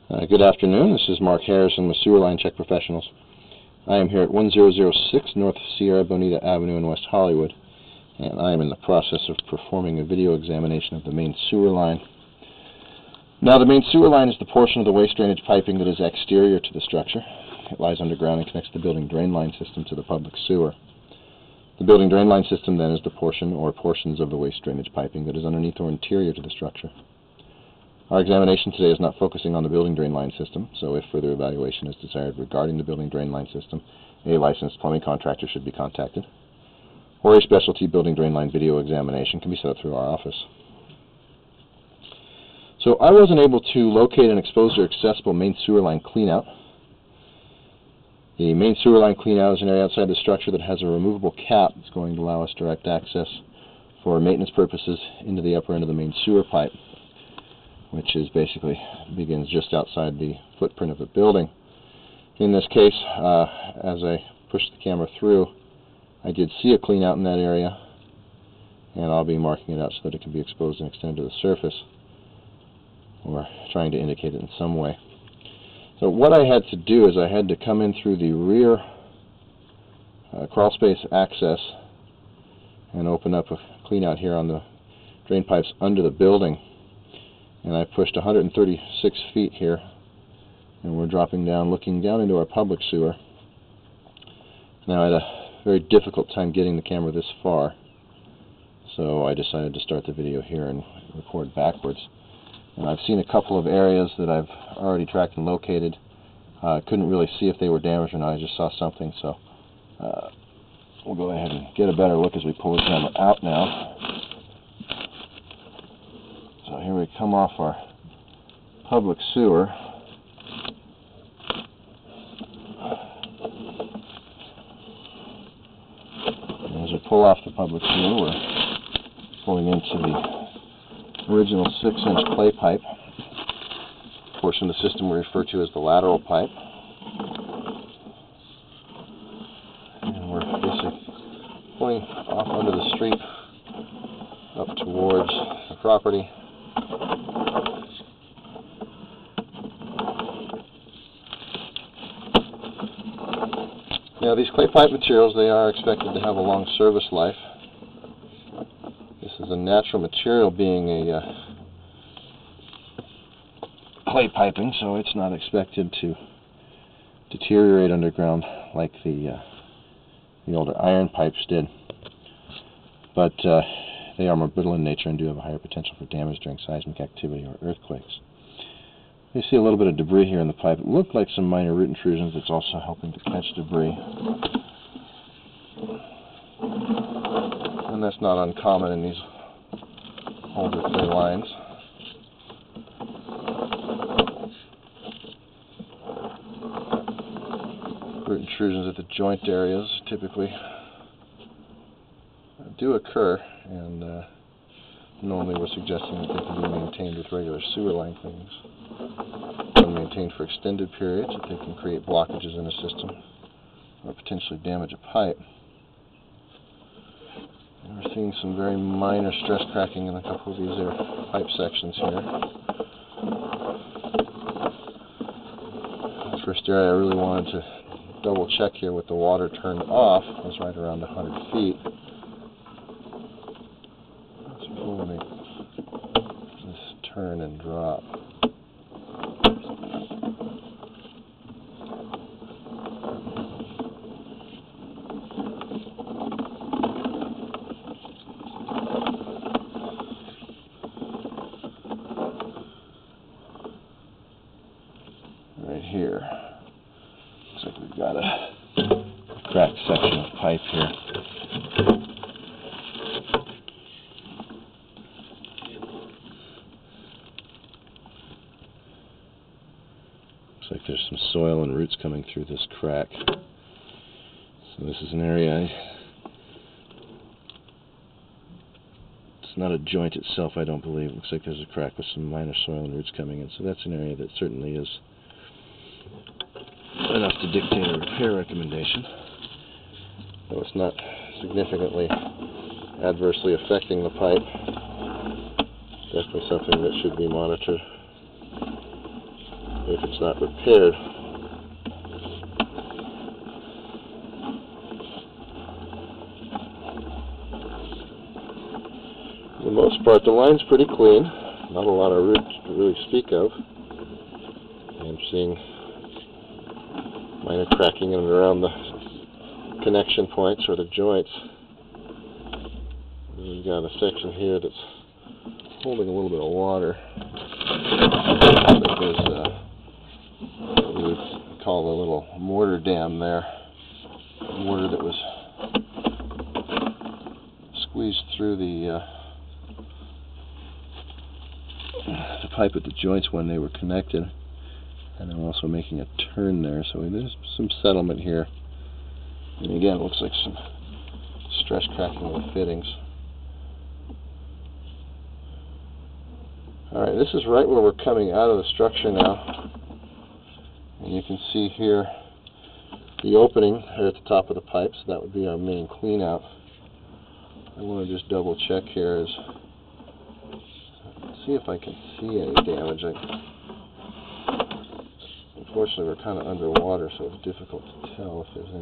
Good afternoon. This is Mark Harrison with Sewer Line Check Professionals. I am here at 1006 North Sierra Bonita Avenue in West Hollywood, and I am in the process of performing a video examination of the main sewer line. Now, the main sewer line is the portion of the waste drainage piping that is exterior to the structure. It lies underground and connects the building drain line system to the public sewer. The building drain line system then is the portion or portions of the waste drainage piping that is underneath or interior to the structure. Our examination today is not focusing on the building drain line system, so if further evaluation is desired regarding the building drain line system, a licensed plumbing contractor should be contacted, or a specialty building drain line video examination can be set up through our office. So I wasn't able to locate an exposed or accessible main sewer line cleanout. The main sewer line cleanout is an area outside the structure that has a removable cap that's going to allow us direct access for maintenance purposes into the upper end of the main sewer pipe, which is basically begins just outside the footprint of the building. In this case, as I pushed the camera through, I did see a clean out in that area, and I'll be marking it out so that it can be exposed and extended to the surface, or trying to indicate it in some way. So what I had to do is I had to come in through the rear crawl space access and open up a clean out here on the drain pipes under the building. And I pushed 136 feet here, and we're dropping down, looking down into our public sewer. Now I had a very difficult time getting the camera this far, so I decided to start the video here and record backwards. And I've seen a couple of areas that I've already tracked and located. Couldn't really see if they were damaged or not. I just saw something, so we'll go ahead and get a better look as we pull the camera out now. So here we come off our public sewer. And as we pull off the public sewer, we're pulling into the original 6-inch clay pipe, portion of the system we refer to as the lateral pipe. And we're basically pulling off under the street up towards the property. Now, these clay pipe materials, they are expected to have a long service life. This is a natural material, being a clay piping, so it's not expected to deteriorate underground like the older iron pipes did. But they are more brittle in nature and do have a higher potential for damage during seismic activity or earthquakes. You see a little bit of debris here in the pipe. It looked like some minor root intrusions. It's also helping to catch debris. And that's not uncommon in these older clay lines. Root intrusions at the joint areas typically do occur, and normally we're suggesting that they can be maintained with regular sewer line cleanings. When maintained for extended periods, that they can create blockages in a system or potentially damage a pipe. And we're seeing some very minor stress cracking in a couple of these pipe sections here. The first area I really wanted to double check here with the water turned off was right around 100 feet. So we'll make this turn and drop. Right here. Looks like we've got a cracked section of pipe here. Looks like there's some soil and roots coming through this crack. So this is an area, it's not a joint itself, I don't believe. It looks like there's a crack with some minor soil and roots coming in. So that's an area that certainly is enough to dictate a repair recommendation, though it's not significantly adversely affecting the pipe. Definitely something that should be monitored. if it's not repaired. For the most part, the line's pretty clean. Not a lot of roots to really speak of. I'm seeing minor cracking in and around the connection points or the joints. And we've got a section here that's holding a little bit of water. There's what we would call a little mortar dam there. Mortar that was squeezed through the pipe at the joints when they were connected, and I'm also making a turn there, so there's some settlement here, and again it looks like some stress cracking of the fittings. Alright, this is right where we're coming out of the structure now, and you can see here the opening here at the top of the pipe, so that would be our main clean out. I want to just double check here, see if I can see any damage. Unfortunately, we're kind of underwater, so it's difficult to tell if there's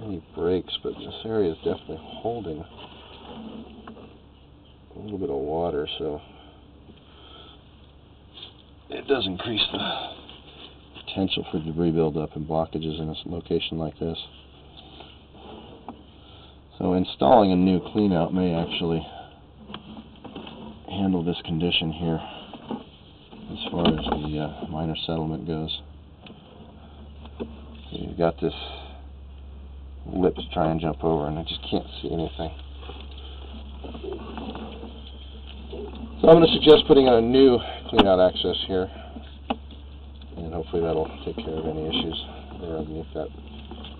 any breaks, but this area is definitely holding a little bit of water, so it does increase the potential for debris buildup and blockages in a location like this. So installing a new cleanout may actually handle this condition here as far as the minor settlement goes. So you've got this lip to try and jump over, and I just can't see anything. So I'm going to suggest putting in a new cleanout access here, and hopefully that'll take care of any issues there underneath that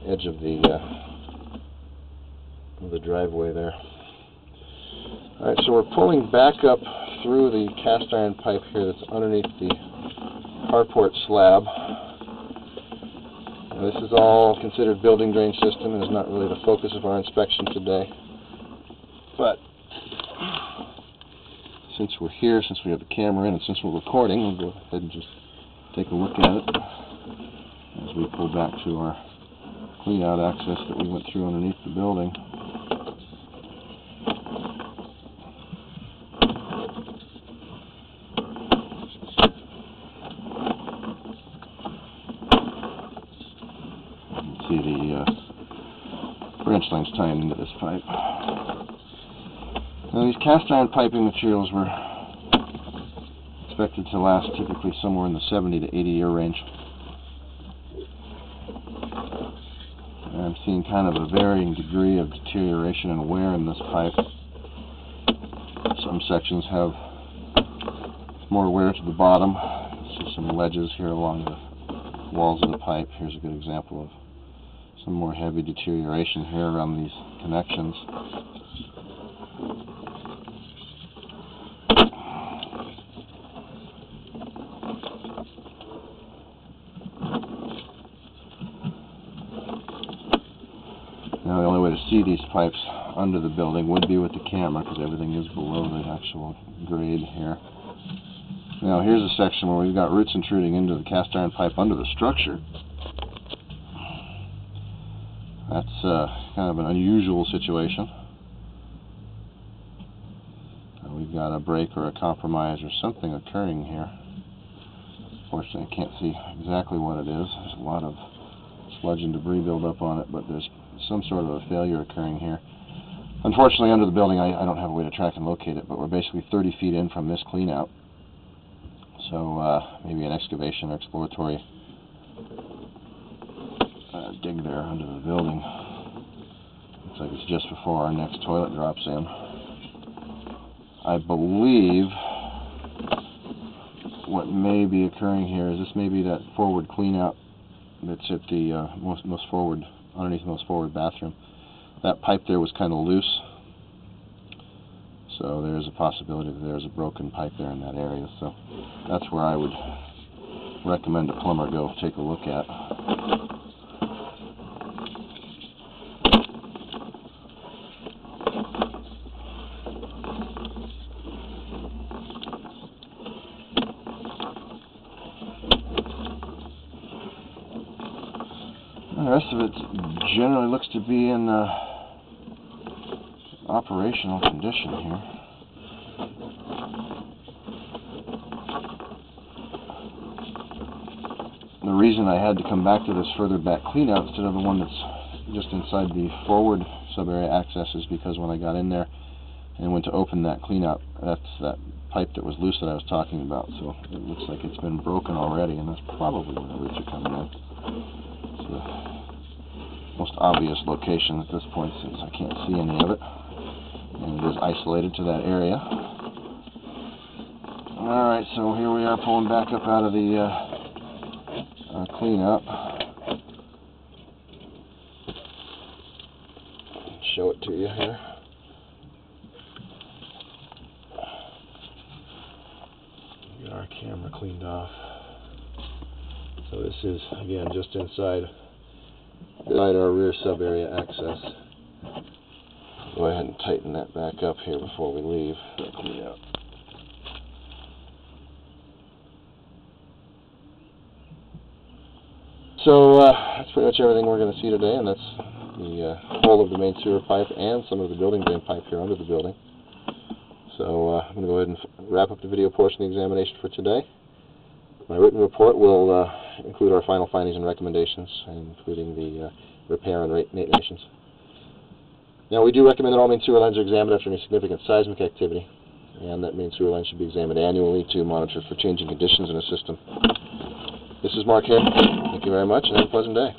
edge of the driveway there. Alright, so we're pulling back up through the cast iron pipe here that's underneath the carport slab. Now, this is all considered building drain system and is not really the focus of our inspection today. But since we're here, since we have the camera in, and since we're recording, we'll go ahead and just take a look at it as we pull back to our clean out access that we went through underneath the building. See the branch lines tying into this pipe. Now these cast iron piping materials were expected to last typically somewhere in the 70 to 80 year range. And I'm seeing kind of a varying degree of deterioration and wear in this pipe. Some sections have more wear to the bottom. See some ledges here along the walls of the pipe. Here's a good example of some more heavy deterioration here around these connections. Now the only way to see these pipes under the building would be with the camera, because everything is below the actual grade here. Now here's a section where we've got roots intruding into the cast iron pipe under the structure. That's kind of an unusual situation. We've got a break or a compromise or something occurring here. Fortunately, I can't see exactly what it is. There's a lot of sludge and debris buildup on it, but there's some sort of a failure occurring here. Unfortunately, under the building, I don't have a way to track and locate it, but we're basically 30 feet in from this cleanout. So maybe an excavation or exploratory dig there under the building. Looks like it's just before our next toilet drops in. I believe what may be occurring here is this may be that forward cleanout that's at the most forward, underneath the most forward bathroom. That pipe there was kind of loose, so there's a possibility that there's a broken pipe there in that area. So that's where I would recommend a plumber go take a look at. rest of it generally looks to be in operational condition here. The reason I had to come back to this further back cleanout instead of the one that's just inside the forward sub-area access is because when I got in there and went to open that cleanout, that's that pipe that was loose that I was talking about. So it looks like it's been broken already, and that's probably where the roots are coming in. It's the most obvious location at this point since I can't see any of it, and it is isolated to that area. Alright, so here we are pulling back up out of the cleanup. Show it to you here. Get our camera cleaned off. So this is, again, just inside our rear sub-area access. Go ahead and tighten that back up here before we leave. Clean out. So that's pretty much everything we're going to see today, and that's the whole of the main sewer pipe and some of the building drain pipe here under the building. So I'm going to go ahead and wrap up the video portion of the examination for today. My written report will include our final findings and recommendations, including the repair and maintenance. Now, we do recommend that all main sewer lines are examined after any significant seismic activity, and that main sewer lines should be examined annually to monitor for changing conditions in the system. This is Mark here. Thank you very much, and have a pleasant day.